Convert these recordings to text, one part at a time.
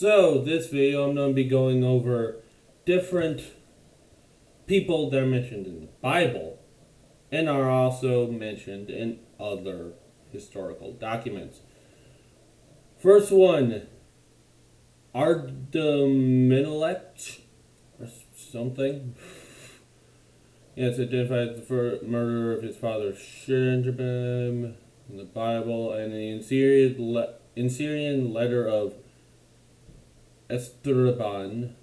So, this video I'm going to be going over different people that are mentioned in the Bible and are also mentioned in other historical documents. First one, Ardamenelech or something. Yes, identified as the murderer of his father Shinjabim in the Bible and the Syrian letter of Estraban,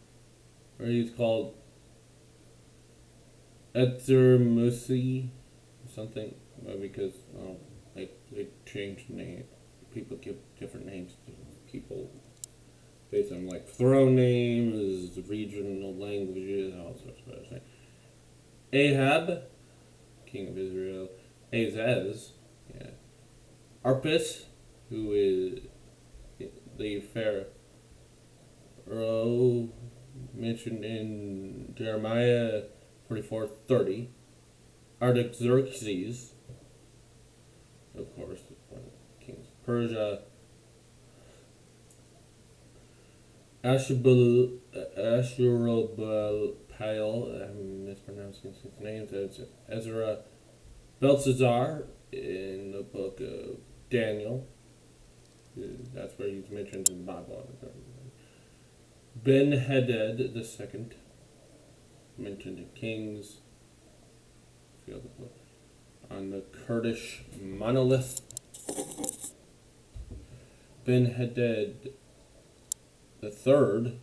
where he's called Etzermusi or something, because they change name. People give different names to people based on like throne names, regional languages, all sorts of things. Ahab, king of Israel. Azaz, yeah. Arpis, who is the Pharaoh mentioned in Jeremiah 44:30. Artaxerxes, of course, one of the kings of Persia. Ashurbanipal, I'm mispronouncing his names. It's Ezra. Belshazzar in the book of Daniel. That's where he's mentioned in the Bible. Ben-Hadad II, mentioned in Kings. On the Kurdish monolith. Ben-Hadad III,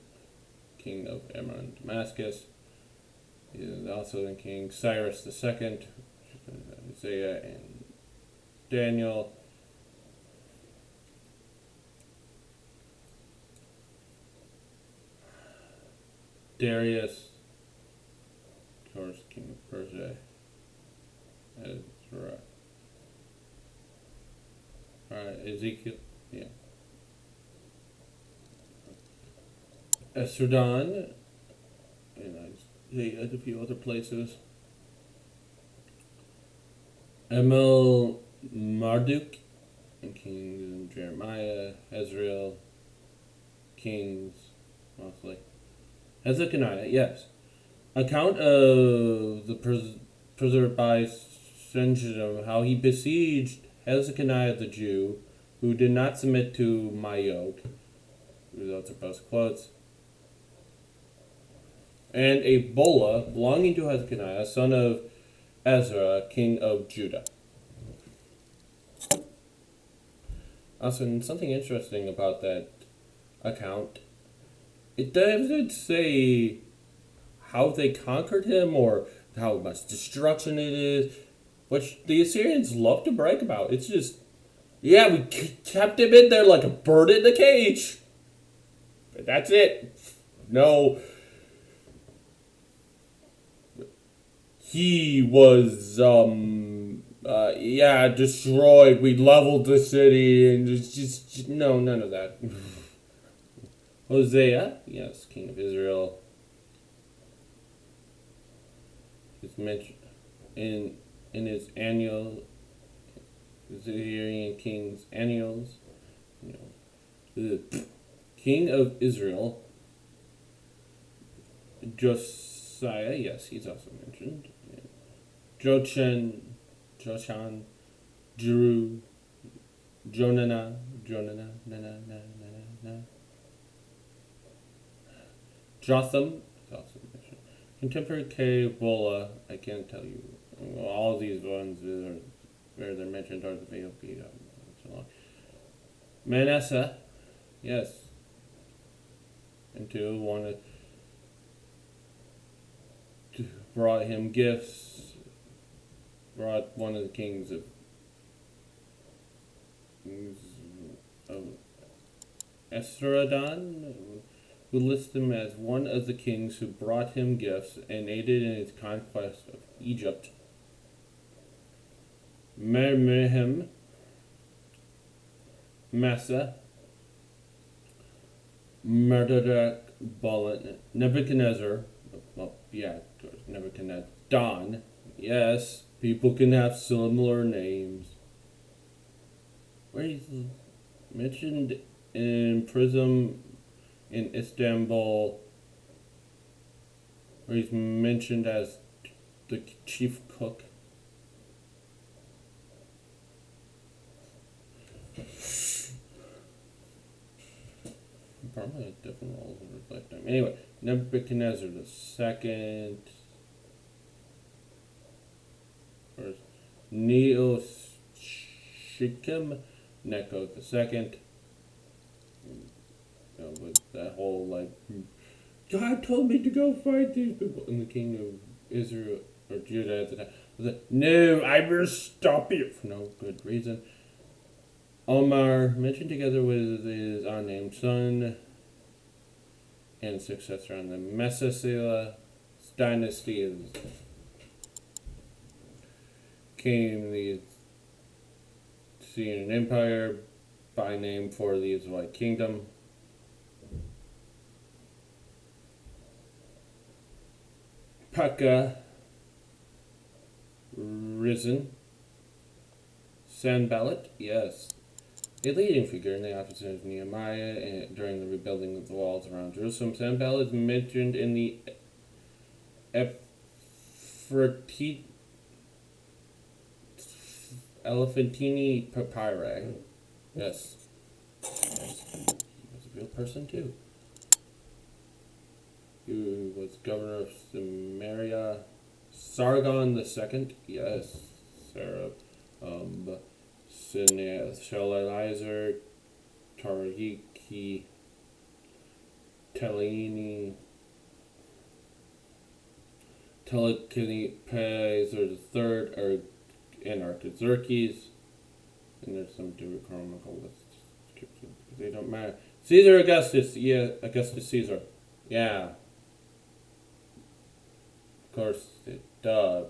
king of Ammon and Damascus, is also in King. Cyrus II, Isaiah and Daniel. Darius, of course, king of Persia. Ezra. Ezekiel, yeah. Esarhaddon, and I say a few other places. Emil Marduk, and Kings and Jeremiah, Ezrael, Kings, mostly. Hezekiah, yes. Account of the preserved by Sennacherib, how he besieged Hezekiah the Jew, who did not submit to my yoke. Those are both quotes. And a bola belonging to Hezekiah, son of Ezra, king of Judah. Also, something interesting about that account, it doesn't say how they conquered him or how much destruction it is, which the Assyrians love to brag about. It's just, yeah, we kept him in there like a bird in the cage. But that's it. No. He was, destroyed. We leveled the city, and just no, none of that. Hosea, yes, king of Israel, is mentioned in his annual Assyrian king's annuals. The king of Israel, Josiah, yes, he's also mentioned. Joshan, Jeru, Jonana, Jotham is also mentioned. Contemporary K. Bola, I can't tell you. All these ones where they're mentioned are the VOP. So long. Manasseh, yes. And two, wanted to brought him gifts. Brought one of the kings of Esarhaddon, who lists him as one of the kings who brought him gifts and aided in his conquest of Egypt. Mermehem, Massa, Merodach, Balan, Nebuchadnezzar, Nebuchadnezzar, Don, yes, people can have similar names. Where he's mentioned in in Istanbul, where he's mentioned as the chief cook. Probably a different role over his lifetime. Anyway, Nebuchadnezzar the second, or Neoshikim Necho the second. With that whole like, God told me to go fight these people, and the king of Israel or Judah at the time was like, no, I will stop you for no good reason. Omar, mentioned together with his unnamed son and successor on the Messasila dynasty, came the Syrian Empire, by name for the Israelite kingdom. Pekah, risen. Sanballat, yes, a leading figure in the opposition of Nehemiah during the rebuilding of the walls around Jerusalem. Sanballat is mentioned in the Elephantine Papyri. Yes. He was a real person too. He was governor of Samaria. Sargon II. Yes. Sarah. Shalalizer. Tariki. Telini. Telekinepazer the third, or Anarchizerkes. And there's some Deuteronomical lists. They don't matter. Caesar Augustus. Yeah, Augustus Caesar. Yeah. Of course, duh.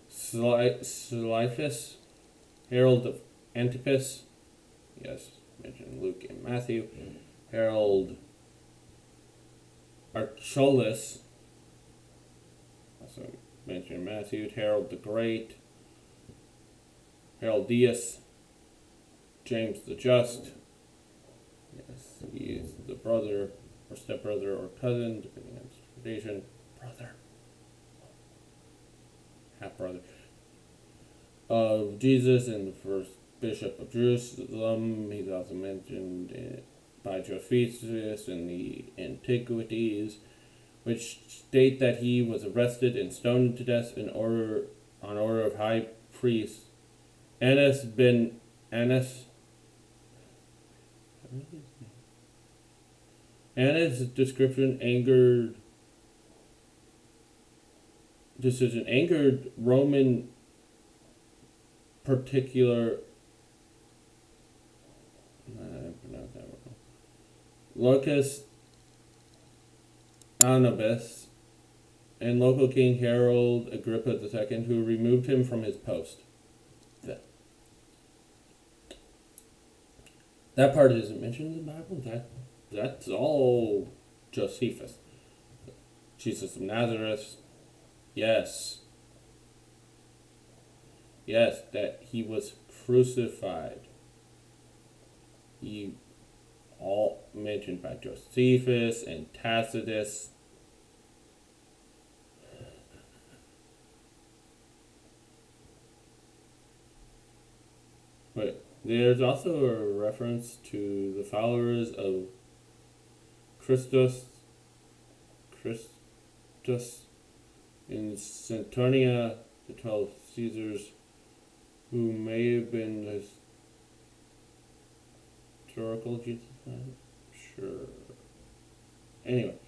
Sisyphus, Herald of Antipas. Yes, mentioned Luke and Matthew. Herald Archelaus. Also mentioned Matthew. Harold the Great. Herodias. James the Just. Yes, he is the brother or stepbrother or cousin, depending on tradition. Brother. Half brother. Of Jesus and the first bishop of Jerusalem. He's also mentioned by Josephus in the Antiquities, which state that he was arrested and stoned to death on order of high priest Annas ben Annas. Anna's decision angered Roman particular. I pronounced that wrong. Locus Anubis and local king Harold Agrippa II, who removed him from his post. That part isn't mentioned in the Bible. That's all Josephus. Jesus of Nazareth. Yes. Yes, that he was crucified. He all mentioned by Josephus and Tacitus. But there's also a reference to the followers of Christus in Saturnia, the 12 Caesars, who may have been historical Jesus. I'm sure. Anyway,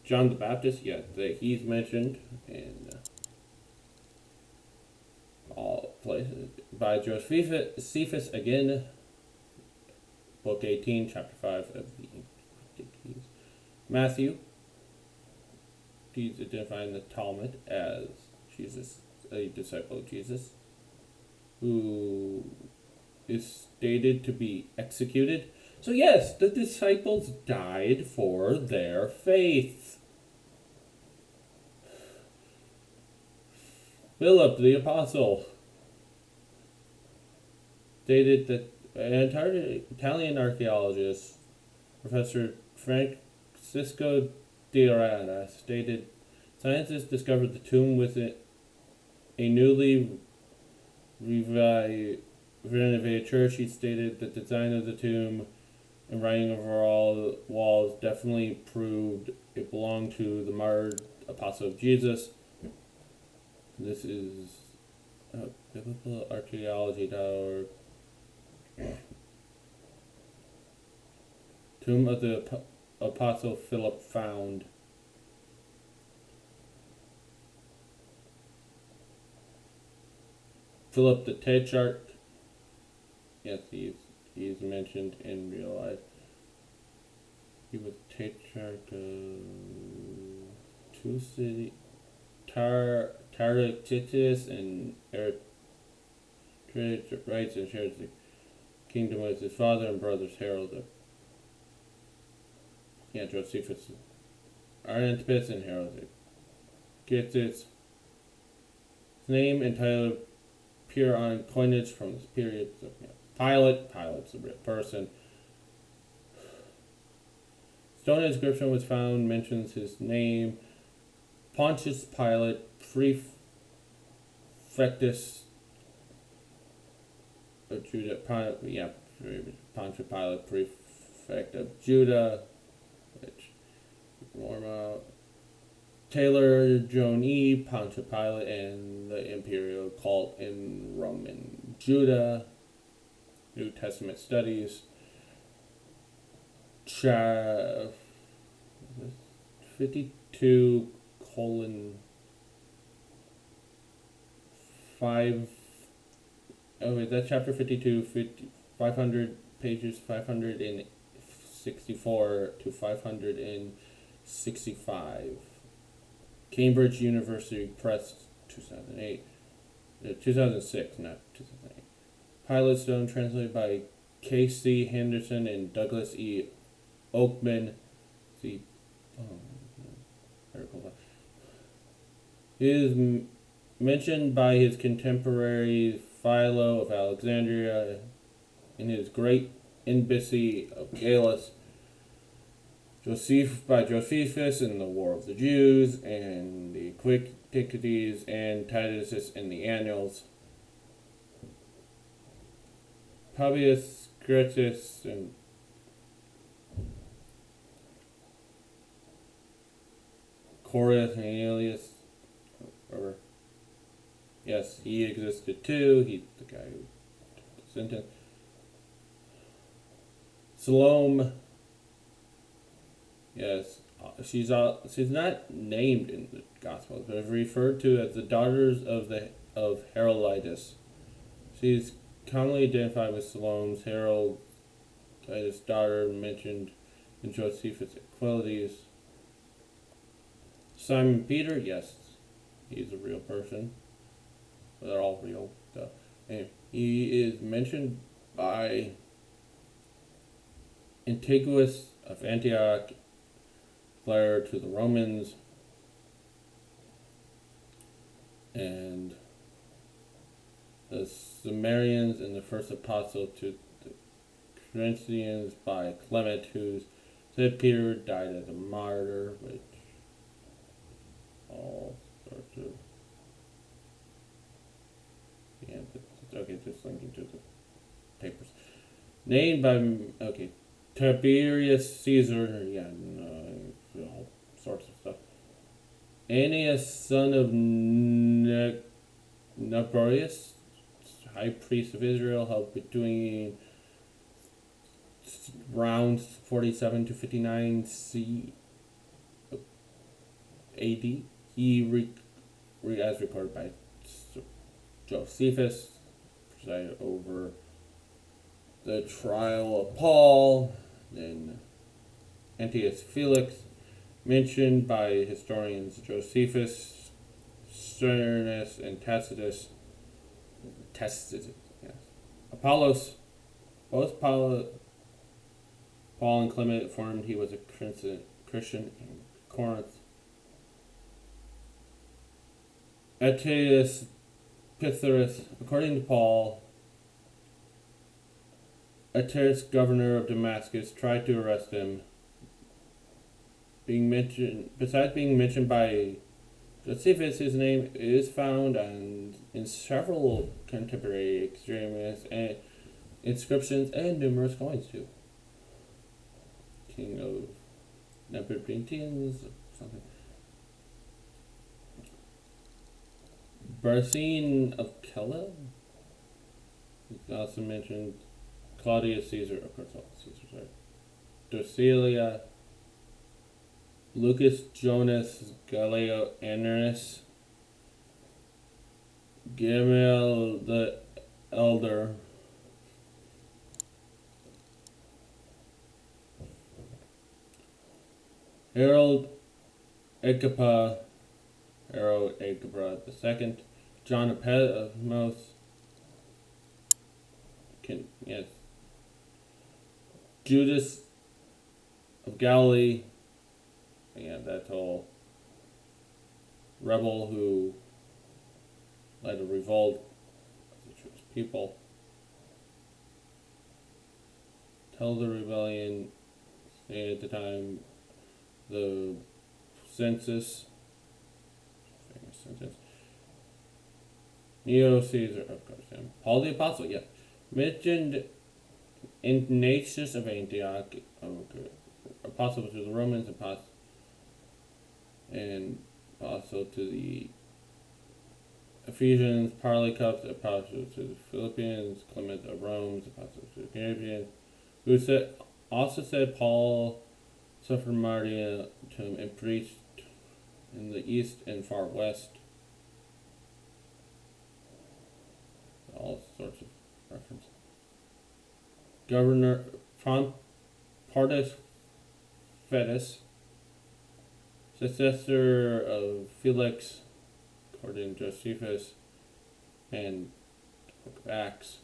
John the Baptist, yeah, he's mentioned in all places by Josephus again, book 18, chapter 5 of the Antiquities. Matthew, he's identifying the Talmud as Jesus, a disciple of Jesus, who is stated to be executed. So yes, the disciples died for their faith. Philip the apostle stated that an Italian archaeologist Professor Francisco de Arana stated, scientists discovered the tomb with a newly renovated church. He stated the design of the tomb and writing over all the walls definitely proved it belonged to the martyred apostle of Jesus. This is biblicalarchaeology.org. Tomb of the Apostle Philip found. Philip the Tetrarch. Yes, he's mentioned in real life. He was Tetrarch of two cities, Tacitus and Eritrea rights and shares the kingdom with his father and brothers Harold. Josephus, Antipas and Harold. Gets its name and title appear on coinage from this period. So, Pilate's a real person. Stone inscription was found, mentions his name. Pontius Pilate, Prefectus of Judah. Pontius Pilate, Prefect of Judah. Which Norma Taylor, Joan E., Pontius Pilate, and the imperial cult in Roman Judah. New Testament studies. 52 colon 5. Oh wait, that's chapter 52, 500 pages, 564 to 565. Cambridge University Press, 2008. 2006, not 2008. Pilate Stone, translated by K.C. Henderson and Douglas E. Oakman. See, he is mentioned by his contemporary Philo of Alexandria in his Great Embassy of Gallus. Josephus in the War of the Jews, and the Quinctides and Titus in the Annals. Publius Grettus and Corius and Aelius. Yes, he existed too. He's the guy who took the sentence. Salome. Yes, she's not named in the Gospels, but is referred to as the daughters of Herodias. She's commonly identified with Salome's Herodias' daughter, mentioned in Josephus' Qualities. Simon Peter, yes, he's a real person. They're all real. And he is mentioned by Antiochus of Antioch, declarer to the Romans, and the Samaritans and the first apostle to the Corinthians by Clement, who said Peter died as a martyr, which all sorts of just linking to the papers. Named by Tiberius Caesar, all sorts of stuff. Aeneas, son of Naborius, high priest of Israel, held between rounds 47 to 59 AD. He, as recorded by Josephus, presided over the trial of Paul, then Antiochus Felix, mentioned by historians Josephus, Sternus, and Tacitus. Yes. Apollos, both Paul and Clement informed he was a Christian in Corinth. Attius Pythagoras, according to Paul, Ateris, governor of Damascus, tried to arrest him. Besides being mentioned by Josephus, his name is found in several contemporary extremist and inscriptions and numerous coins too. King of Nebuchadnezzar, something. Barsine of Kella. He also mentioned Claudius Caesar, of course, all Caesars, right? Docilia, Lucas Jonas Galileo Anarus, Gamaliel the Elder, Harold Agripa II, John of Patmos, yes, Judas of Galilee, yeah, that whole rebel who led a revolt of the Jewish people. Tell the rebellion, at the time, the census, famous census, Neo Caesar, of course, and Paul the Apostle, yeah, mentioned Ignatius of Antioch, apostle to the Romans, apostle to the Ephesians, Polycarp, apostle to the Philippians, Clement of Rome, apostle to the Canadians, who also said Paul suffered martyrdom and preached in the east and far west. All sorts of references. Governor Pontius Fetus, successor of Felix, according to Josephus and the Book of Acts.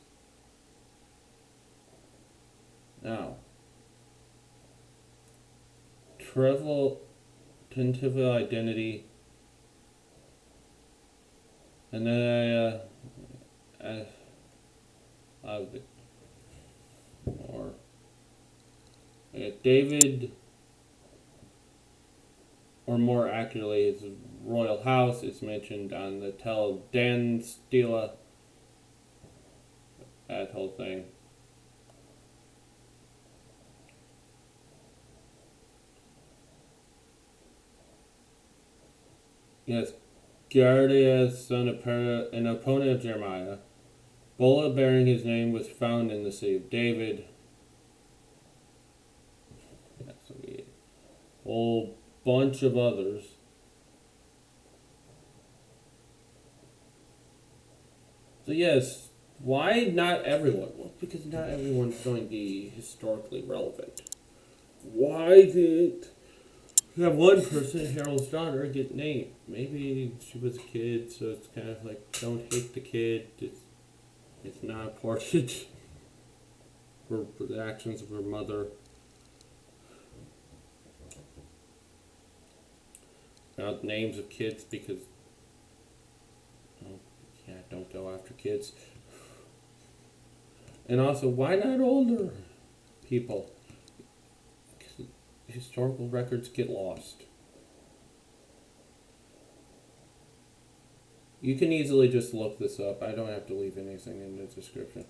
Now, tentative identity, and then David, or more accurately, his royal house is mentioned on the Tel Dan Stela, that whole thing. Yes, Gardius, son of an opponent of Jeremiah. Bola bearing his name was found in the city of David. Yeah, so we had a whole bunch of others. So yes, why not everyone? Well, because not everyone's going to be historically relevant. Why did you have one person, Harold's daughter, get named? Maybe she was a kid, so it's kind of like, don't hate the kid. It's not important for the actions of her mother. Not names of kids because, don't go after kids. And also, why not older people? Because historical records get lost. You can easily just look this up. I don't have to leave anything in the description.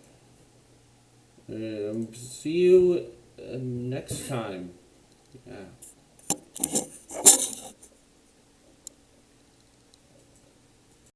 See you next time. Yeah.